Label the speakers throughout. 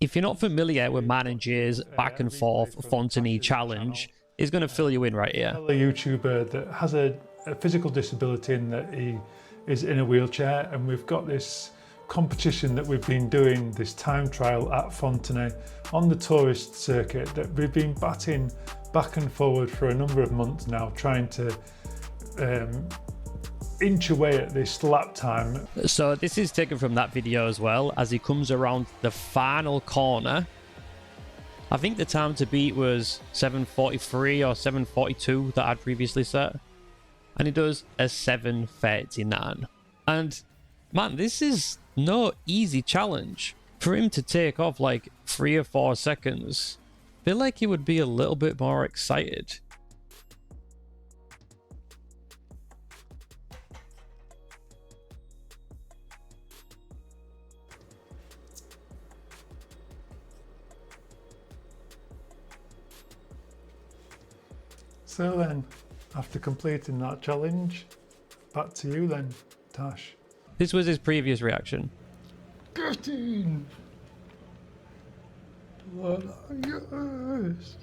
Speaker 1: If you're not familiar with mine and Jay's back and forth Fonteny challenge, it's going to fill you in right here.
Speaker 2: A YouTuber that has a physical disability in that he is in a wheelchair, and we've got this competition that we've been doing, this time trial at Fonteny on the tourist circuit that we've been batting back and forward for a number of months now, trying to inch away at this lap time.
Speaker 1: So this is taken from that video as well, as he comes around the final corner. I think the time to beat was 7:43 or 7:42 that I'd previously set, and he does a 7:39. And man, this is no easy challenge. For him to take off like 3 or 4 seconds, I feel like he would be a little bit more excited.
Speaker 2: So then, after completing that challenge, back to you then, Tash.
Speaker 1: This was his previous reaction.
Speaker 2: Get in! Yes!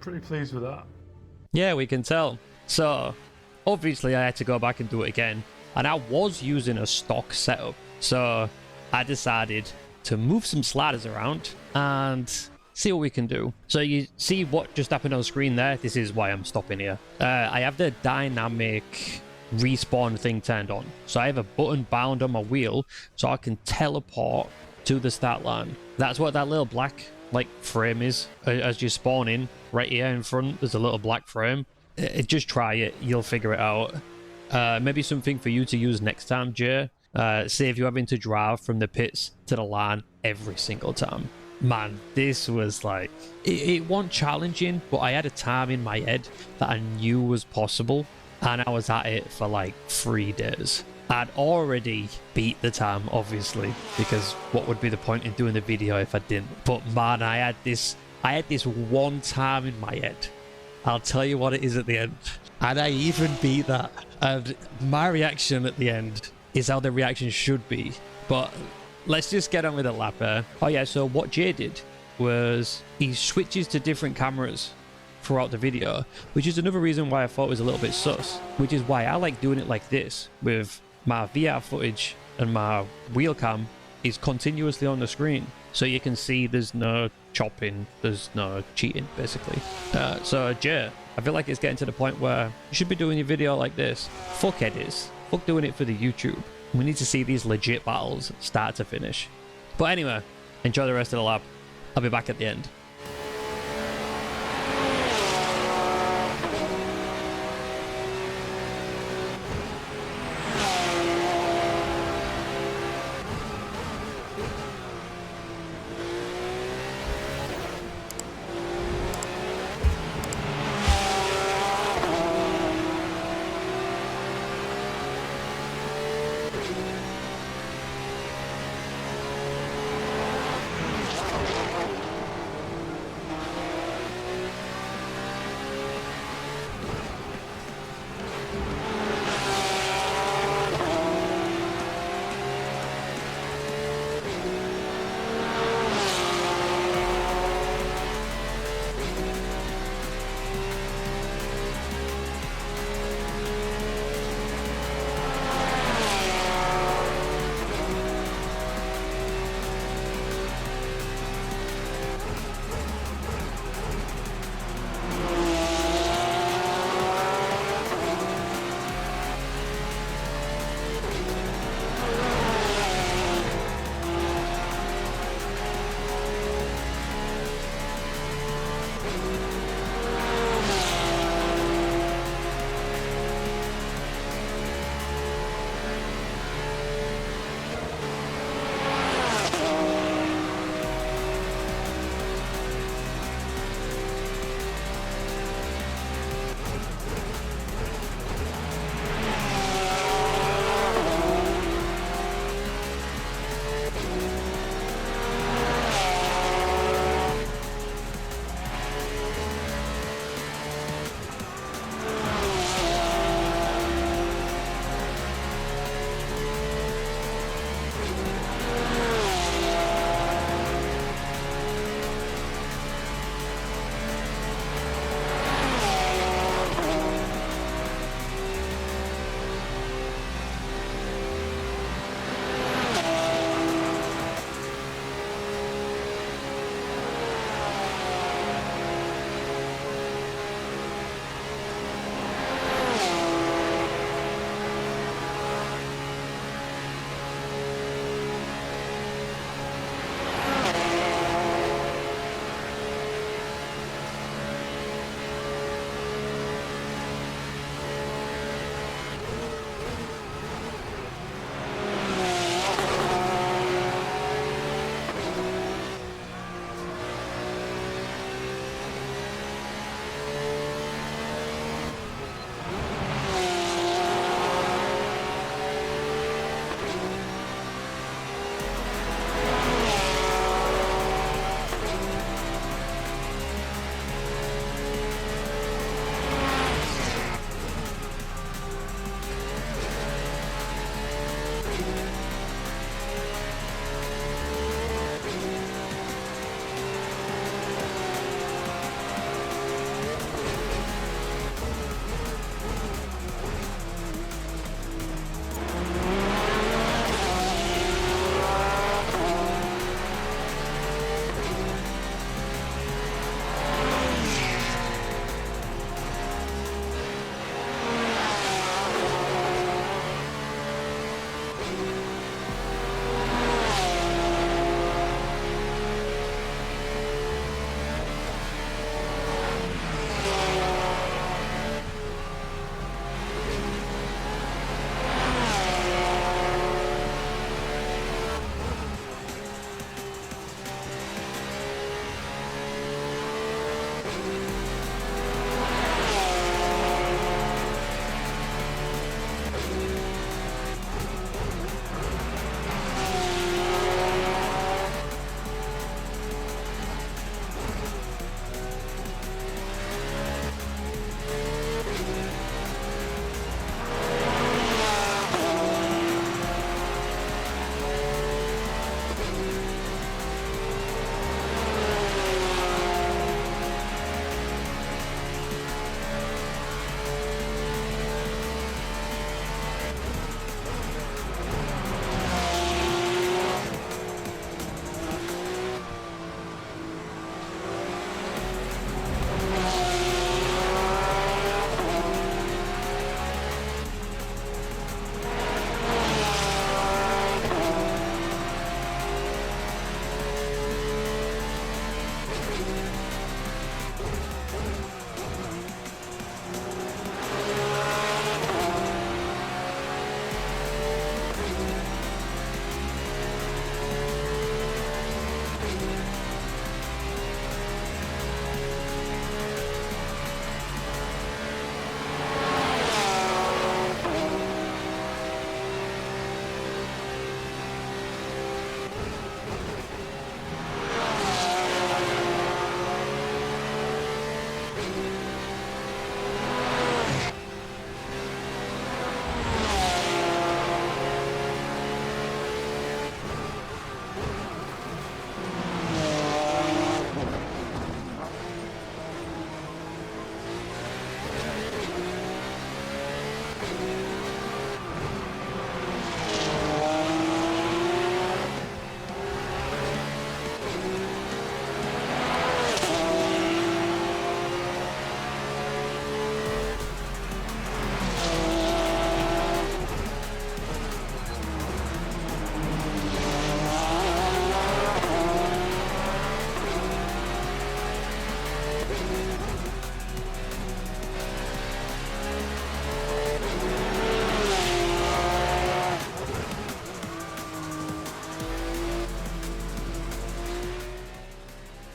Speaker 2: Pretty pleased with that.
Speaker 1: Yeah, we can tell. So, obviously I had to go back and do it again. And I was using a stock setup. So, I decided to move some sliders around and see what we can do. So you see what just happened on the screen there? This is why I'm stopping here. I have the dynamic respawn thing turned on. So I have a button bound on my wheel so I can teleport to the start line. That's what that little black frame is. As you spawn in, right here in front, there's a little black frame. Just try it, you'll figure it out. Maybe something for you to use next time, Jay. Say if you're having to drive from the pits to the line every single time. Man, this was like, it wasn't challenging, but I had a time in my head that I knew was possible, and I was at it for like 3 days. I'd already beat the time, obviously, because what would be the point in doing the video if I didn't? But man, I had this one time in my head. I'll tell you what it is at the end, and I even beat that. And my reaction at the end is how the reaction should be, but let's just get on with the lap here. Oh yeah, so what Jay did was he switches to different cameras throughout the video, which is another reason why I thought it was a little bit sus, which is why I like doing it like this, with my VR footage and my wheel cam is continuously on the screen. So you can see there's no chopping, there's no cheating, basically. So Jay, I feel like it's getting to the point where you should be doing your video like this. Fuck edits. Fuck doing it for the YouTube. We need to see these legit battles start to finish. But anyway, enjoy the rest of the lap. I'll be back at the end.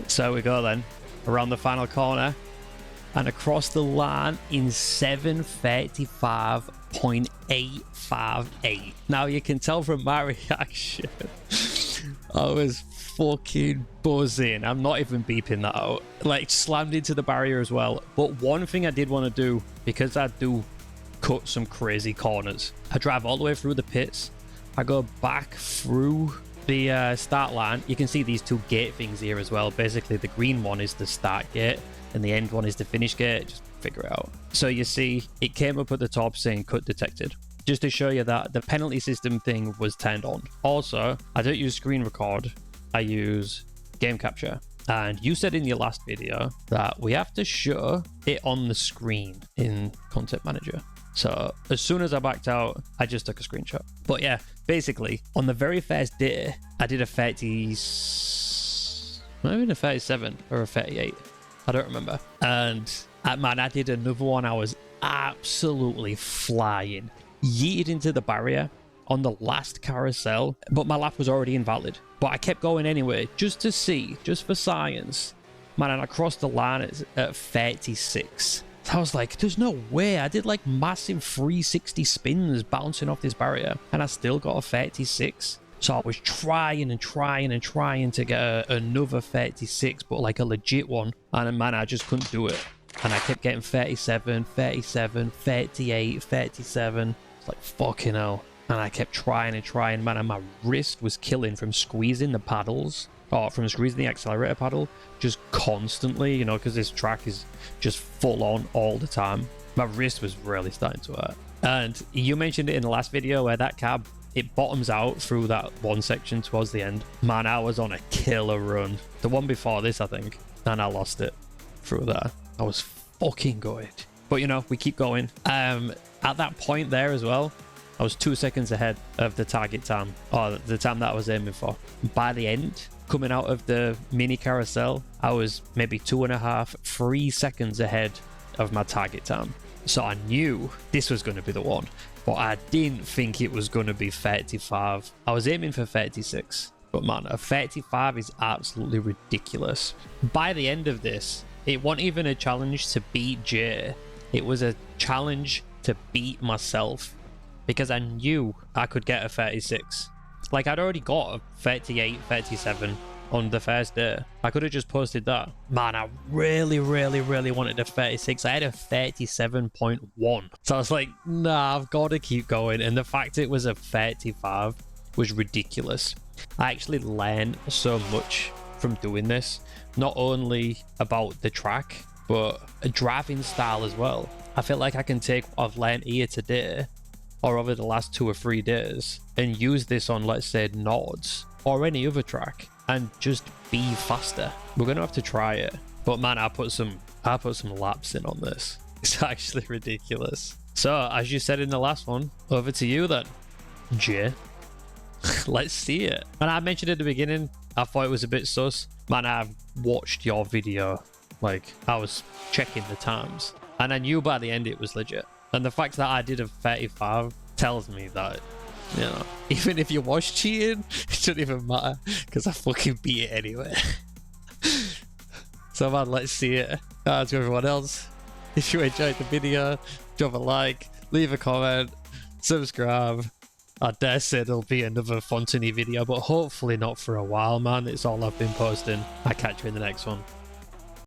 Speaker 1: So we go then around the final corner and across the line in 7:35.858. Now you can tell from my reaction, I was fucking buzzing. I'm not even beeping that out. Like, slammed into the barrier as well. But one thing I did want to do, because I do cut some crazy corners, I drive all the way through the pits. I go back through the start line. You can see these two gate things here as well. Basically, the green one is the start gate and the end one is the finish gate. Just figure it out. So you see, it came up at the top saying cut detected, just to show you that the penalty system thing was turned on. Also, I don't use screen record, I use game capture. And you said in your last video that we have to show it on the screen in Content Manager. So as soon as I backed out, I just took a screenshot. But yeah, basically, on the very first day, I did a 37 or a 38. I don't remember. And man, I did another one. I was absolutely flying. Yeeted into the barrier on the last carousel, but my lap was already invalid. But I kept going anyway, just to see, just for science. Man, and I crossed the line at 36. I was like, there's no way. I did like massive 360 spins bouncing off this barrier, and I still got a 36. So I was trying and trying and trying to get another 36, but like a legit one. And man, I just couldn't do it. And I kept getting 37, 37, 38, 37. It's like, fucking hell. And I kept trying and trying, man, and my wrist was killing from squeezing the paddles, or from squeezing the accelerator pedal, just constantly, you know, because this track is just full on all the time. My wrist was really starting to hurt. And you mentioned it in the last video where that cab, it bottoms out through that one section towards the end. Man, I was on a killer run. The one before this, I think, and I lost it through there. I was fucking good. But, you know, we keep going. At that point there as well, I was 2 seconds ahead of the target time, or the time that I was aiming for. By the end, coming out of the mini carousel, I was maybe 2.5, 3 seconds ahead of my target time. So I knew this was going to be the one, but I didn't think it was going to be 35. I was aiming for 36, but man, a 35 is absolutely ridiculous. By the end of this, it wasn't even a challenge to beat Jay. It was a challenge to beat myself, because I knew I could get a 36. Like, I'd already got a 38, 37 on the first day. I could have just posted that. Man, I really, really, really wanted a 36. I had a 37.1. So I was like, nah, I've got to keep going. And the fact it was a 35 was ridiculous. I actually learned so much from doing this. Not only about the track, but a driving style as well. I feel like I can take what I've learned here today, or over the last 2 or 3 days, and use this on, let's say, Nords or any other track, and just be faster. We're gonna have to try it. But man, I put some laps in on this. It's actually ridiculous. So as you said in the last one, over to you then, Jay. Let's see it. And I mentioned at the beginning, I thought it was a bit sus. Man, I've watched your video. Like, I was checking the times, and I knew by the end it was legit. And the fact that I did a 35 tells me that, you know, Even if you was cheating, it shouldn't even matter because I fucking beat it anyway. So man, let's see it. To everyone else, if you enjoyed the video, drop a like, leave a comment, subscribe. I dare say there'll be another Fonteny video, but hopefully not for a while, man. It's all I've been posting. I'll catch you in the next one.